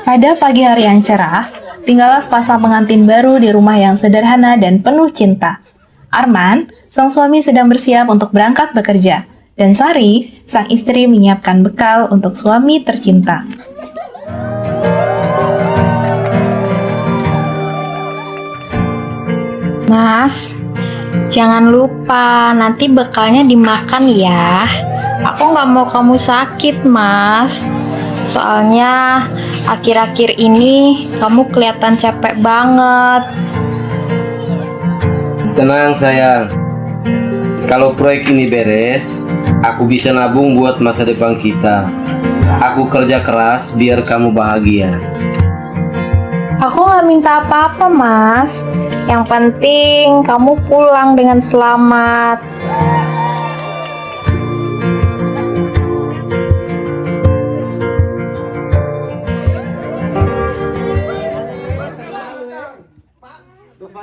Pada pagi hari yang cerah, tinggallah sepasang pengantin baru di rumah yang sederhana dan penuh cinta. Arman, sang suami sedang bersiap untuk berangkat bekerja, dan Sari, sang istri menyiapkan bekal untuk suami tercinta. Mas, jangan lupa nanti bekalnya dimakan ya. Aku nggak mau kamu sakit, Mas. Soalnya akhir-akhir ini kamu kelihatan capek banget. Tenang sayang, kalau proyek ini beres, aku bisa nabung buat masa depan kita. Aku kerja keras biar kamu bahagia. Aku nggak minta apa-apa, Mas. Yang penting kamu pulang dengan selamat.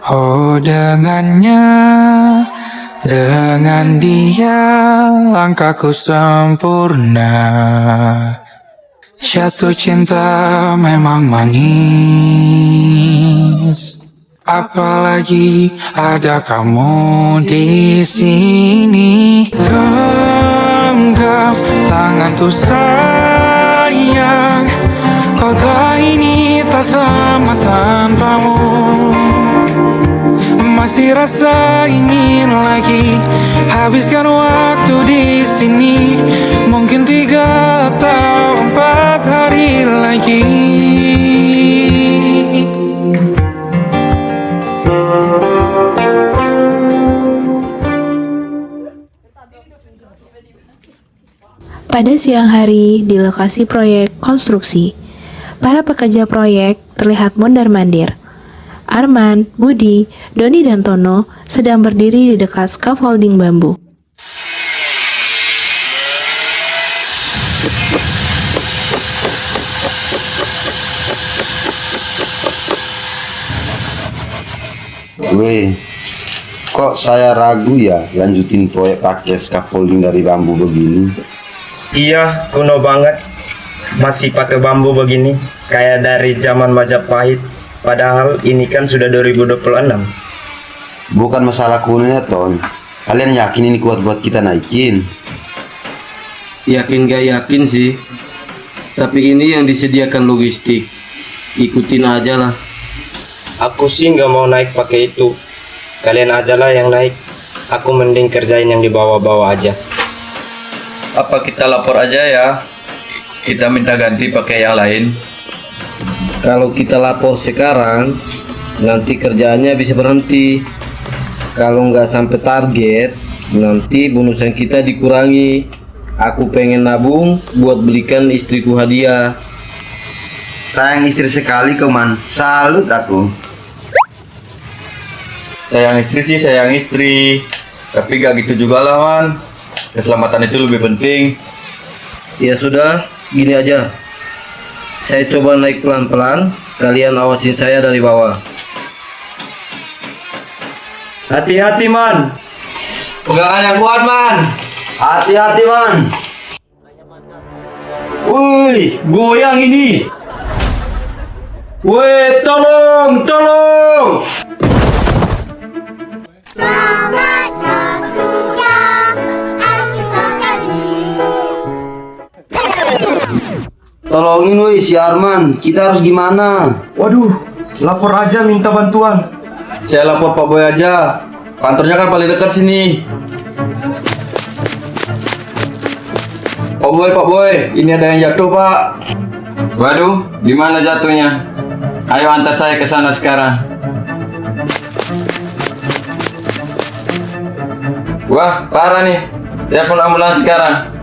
Oh dengannya, dengan dia langkahku sempurna. Jatuh cinta memang manis, apalagi ada kamu di sini. Genggam tanganku sayang, kota ini tak sama tanpamu. Masih rasa ingin lagi habiskan waktu di sini. Mungkin 3 atau 4 hari lagi. Pada siang hari, di lokasi proyek konstruksi, para pekerja proyek terlihat mondar-mandir. Arman, Budi, Doni, dan Tono sedang berdiri di dekat scaffolding bambu. Weh, kok saya ragu ya lanjutin proyek pakai scaffolding dari bambu begini? Iya, kuno banget. Masih pakai bambu begini, kayak dari zaman Majapahit. Padahal ini kan sudah 2026. Bukan masalah kunonya, Ton. Kalian yakin ini kuat buat kita naikin? Yakin gak yakin sih, tapi ini yang disediakan logistik. Ikutin aja lah. Aku sih nggak mau naik pakai itu. Kalian aja lah yang naik. Aku mending kerjain yang di bawah-bawah aja. Apa kita lapor aja ya? Kita minta ganti pakai yang lain. Kalau kita lapor sekarang, nanti kerjaannya bisa berhenti. Kalau nggak sampai target, nanti bonusan kita dikurangi. Aku pengen nabung buat belikan istriku hadiah. Sayang istri sekali kau, Man. Salut aku. Sayang istri sih sayang istri, tapi gak gitu juga lah, Man. Keselamatan itu lebih penting. Ya sudah, gini aja. Saya coba naik pelan-pelan, kalian awasin saya dari bawah. Hati-hati, Man. Pegangan yang kuat, Man. Hati-hati, Man. Woi, goyang ini. Woi, tolong, tolong. Tolongin woi si Arman, kita harus gimana? Waduh, lapor aja minta bantuan. Saya lapor Pak Boy aja. Kantornya kan paling dekat sini. Pak Boy, ini ada yang jatuh, Pak. Waduh, di mana jatuhnya? Ayo antar saya ke sana sekarang. Wah, parah nih. Telepon ambulans sekarang.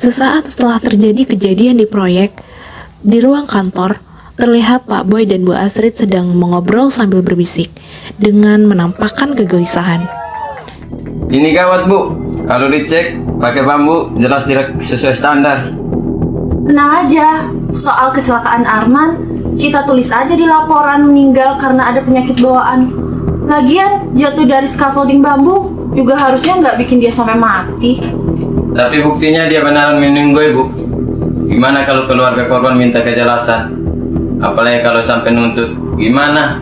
Sesaat setelah terjadi kejadian di proyek, di ruang kantor, terlihat Pak Boy dan Bu Astrid sedang mengobrol sambil berbisik, dengan menampakkan kegelisahan. Ini gawat, Bu. Kalau dicek pakai bambu jelas tidak sesuai standar. Tenang aja, soal kecelakaan Arman, kita tulis aja di laporan meninggal karena ada penyakit bawaan. Lagian jatuh dari scaffolding bambu juga harusnya nggak bikin dia sampai mati. Tapi buktinya dia beneran meninggal, Bu. Gimana kalau keluarga korban minta kejelasan? Apalagi kalau sampai nuntut, gimana?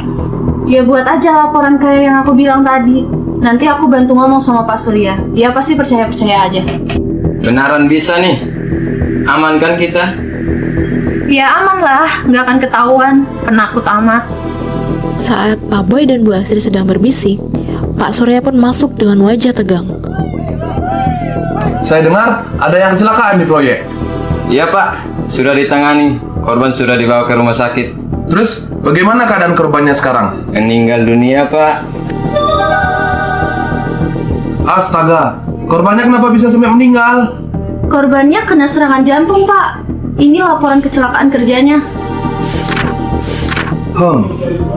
Ya buat aja laporan kayak yang aku bilang tadi. Nanti aku bantu ngomong sama Pak Surya. Dia pasti percaya-percaya aja. Beneran bisa nih? Aman kan kita? Ya aman lah, nggak akan ketahuan. Penakut amat. Saat Pak Boy dan Bu Astrid sedang berbisik, Pak Surya pun masuk dengan wajah tegang. Saya dengar ada yang kecelakaan di proyek. Iya, Pak. Sudah ditangani. Korban sudah dibawa ke rumah sakit. Terus, bagaimana keadaan korbannya sekarang? Meninggal dunia, Pak. Astaga, korbannya kenapa bisa sampai meninggal? Korbannya kena serangan jantung, Pak. Ini laporan kecelakaan kerjanya.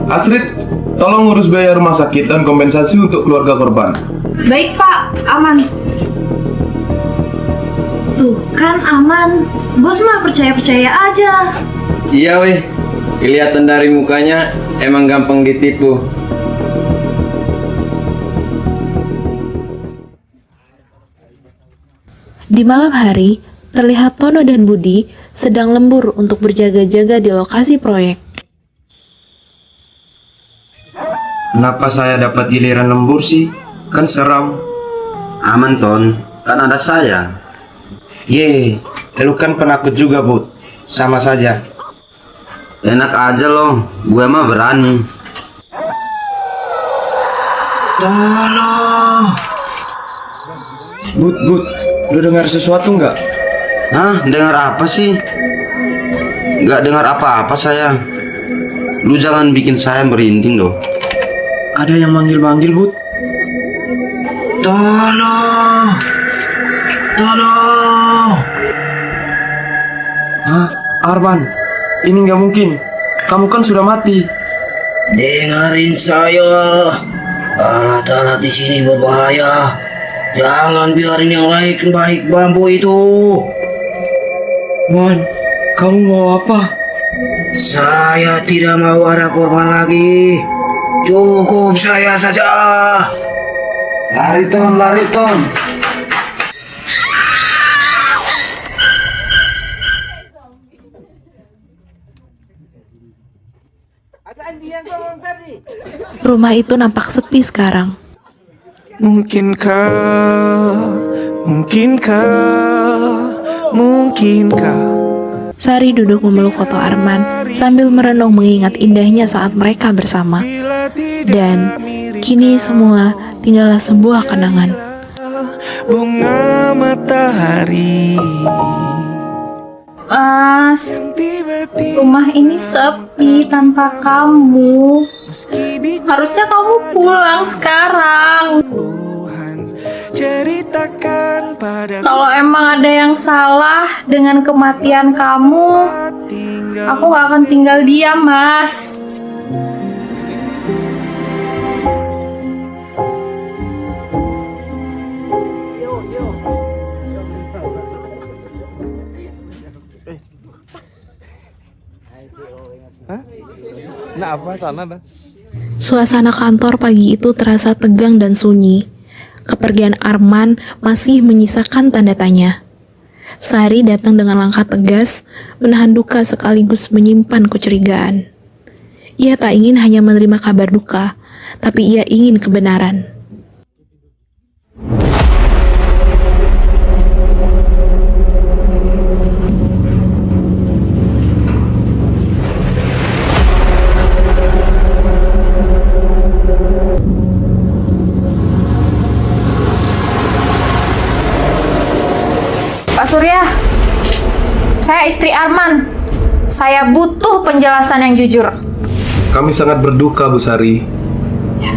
Astrid, tolong urus biaya rumah sakit dan kompensasi untuk keluarga korban. Baik, Pak. Aman. Tuh kan aman. Bos mah percaya-percaya aja. Iya, weh. Kelihatan dari mukanya emang gampang ditipu. Di malam hari, terlihat Tono dan Budi sedang lembur untuk berjaga-jaga di lokasi proyek. Kenapa saya dapat giliran lembur sih? Kan seram. Aman Ton, kan ada saya. Ye, lu kan penakut juga, Bud. Sama saja. Enak aja loh, gue mah berani. Tolong. Bud, lu dengar sesuatu nggak? Hah, dengar apa sih? Nggak dengar apa-apa saya. Lu jangan bikin saya merinding loh. Ada yang manggil-manggil, Bud. Tolong. Hah, Arman, ini nggak mungkin. Kamu kan sudah mati. Dengerin saya. Alat-alat di sini berbahaya. Jangan biarin yang lain baik bambu itu. Man, kamu mau apa? Saya tidak mau ada korban lagi. Cukup saya saja. Lari Ton. Rumah itu nampak sepi sekarang. Mungkinkah Sari duduk memeluk foto Arman sambil merenung mengingat indahnya saat mereka bersama. Dan kini semua tinggallah sebuah kenangan. bunga matahari. Mas, rumah ini sepi tanpa kamu. Harusnya kamu pulang sekarang. Ceritakan pada Kalau emang ada yang salah dengan kematian kamu, aku gak akan tinggal diam, Mas. Suasana kantor pagi itu terasa tegang dan sunyi. Kepergian Arman masih menyisakan tanda tanya. Sari datang dengan langkah tegas, menahan duka sekaligus menyimpan kecurigaan. Ia tak ingin hanya menerima kabar duka, tapi ia ingin kebenaran. Pak Surya, saya istri Arman. Saya butuh penjelasan yang jujur. Kami sangat berduka, Bu Sari.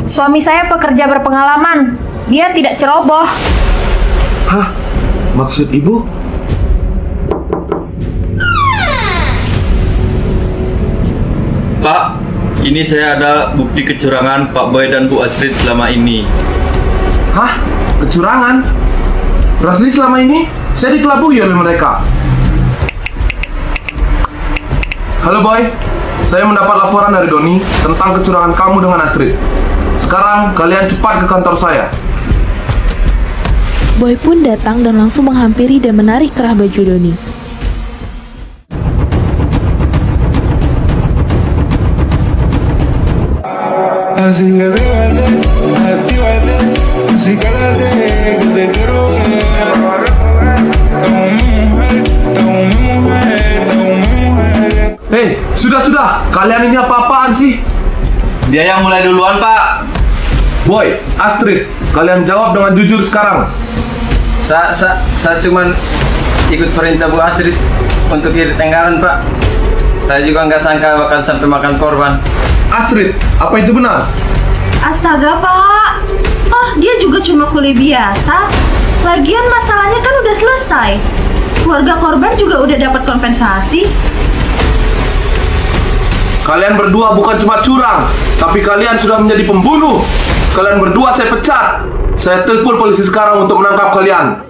Suami saya pekerja berpengalaman. Dia tidak ceroboh. Hah? Maksud Ibu? Pak, ini saya ada bukti kecurangan Pak Boy dan Bu Astrid selama ini. Hah? Kecurangan? Berarti selama ini saya dikelabui oleh mereka. Halo Boy, saya mendapat laporan dari Doni tentang kecurangan kamu dengan Astrid. Sekarang kalian cepat ke kantor saya. Boy pun datang dan langsung menghampiri dan menarik kerah baju Doni. Así que débate, actívate, así cálate, que te quiero ver. Estamos mi mujer, estamos mi mujer, estamos mi mujer. Hei, sudah. Kalian ini apa-apaan sih? Dia yang mulai duluan, Pak. Boy, Astrid, kalian jawab dengan jujur sekarang. Saya cuman ikut perintah Bu Astrid untuk irit tenggaran, Pak. Saya juga nggak sangka bakal sampai makan korban. Astrid, apa itu benar? Astaga, Pak. Oh, dia juga cuma kuli biasa. Lagian masalahnya kan udah selesai. Keluarga korban juga udah dapat kompensasi. Kalian berdua bukan cuma curang, tapi kalian sudah menjadi pembunuh. Kalian berdua saya pecat. Saya telepon polisi sekarang untuk menangkap kalian.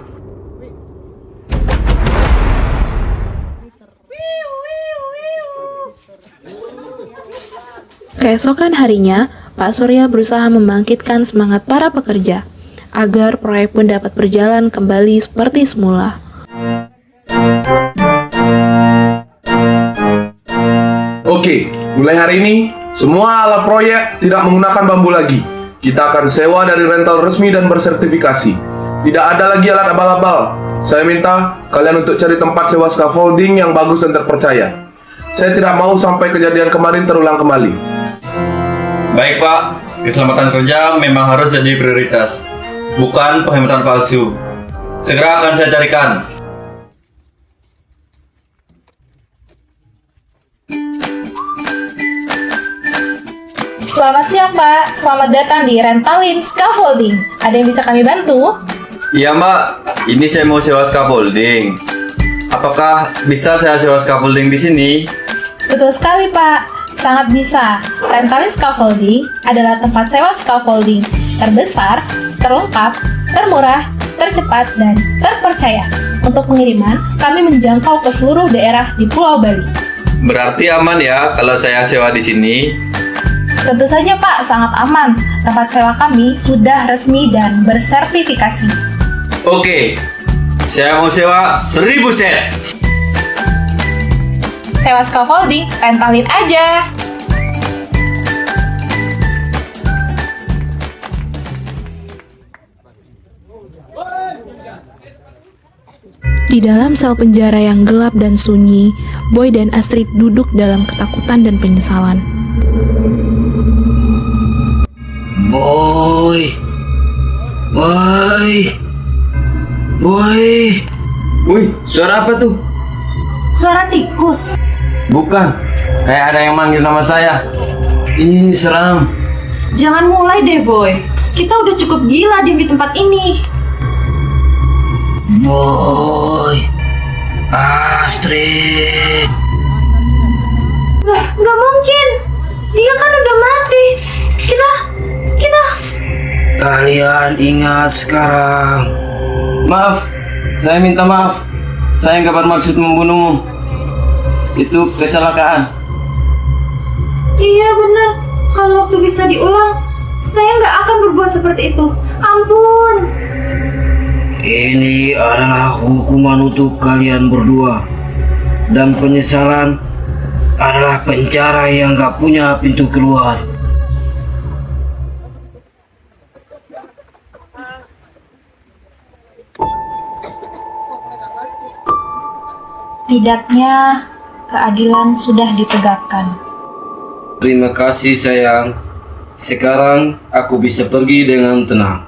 Keesokan harinya, Pak Surya berusaha membangkitkan semangat para pekerja agar proyek pun dapat berjalan kembali seperti semula. Oke, mulai hari ini semua alat proyek tidak menggunakan bambu lagi. Kita akan sewa dari rental resmi dan bersertifikasi. Tidak ada lagi alat abal-abal. Saya minta kalian untuk cari tempat sewa scaffolding yang bagus dan terpercaya. Saya tidak mau sampai kejadian kemarin terulang kembali. Baik, Pak. Keselamatan kerja memang harus jadi prioritas, bukan penghematan palsu. Segera akan saya carikan. Selamat siang, Pak. Selamat datang di Rentalin Scaffolding. Ada yang bisa kami bantu? Iya, Mbak. Ini saya mau sewa scaffolding. Apakah bisa saya sewa scaffolding di sini? Betul sekali, Pak. Sangat bisa. Rentalin Scaffolding adalah tempat sewa scaffolding terbesar, terlengkap, termurah, tercepat, dan terpercaya. Untuk pengiriman, kami menjangkau ke seluruh daerah di Pulau Bali. Berarti aman ya kalau saya sewa di sini? Tentu saja, Pak, sangat aman. Tempat sewa kami sudah resmi dan bersertifikasi. Oke, saya mau sewa 1000 set. Sewa scaffolding, rentalin aja. Di dalam sel penjara yang gelap dan sunyi, Boy dan Astrid duduk dalam ketakutan dan penyesalan. Boy. Wih, suara apa tuh? Suara tikus. Bukan, kayak ada yang manggil nama saya. Ih, seram. Jangan mulai deh, Boy. Kita udah cukup gila diem di tempat ini. Boy. Astrid. Nggak mungkin. Dia kan udah mati. Kita. Kalian ingat sekarang. Maaf, saya minta maaf. Saya nggak bermaksud membunuhmu. Itu kecelakaan. Iya bener. Kalau waktu bisa diulang, saya nggak akan berbuat seperti itu. Ampun. Ini adalah hukuman untuk kalian berdua. Dan penyesalan adalah penjara yang gak punya pintu keluar. Setidaknya keadilan sudah ditegakkan. Terima kasih sayang. Sekarang aku bisa pergi dengan tenang.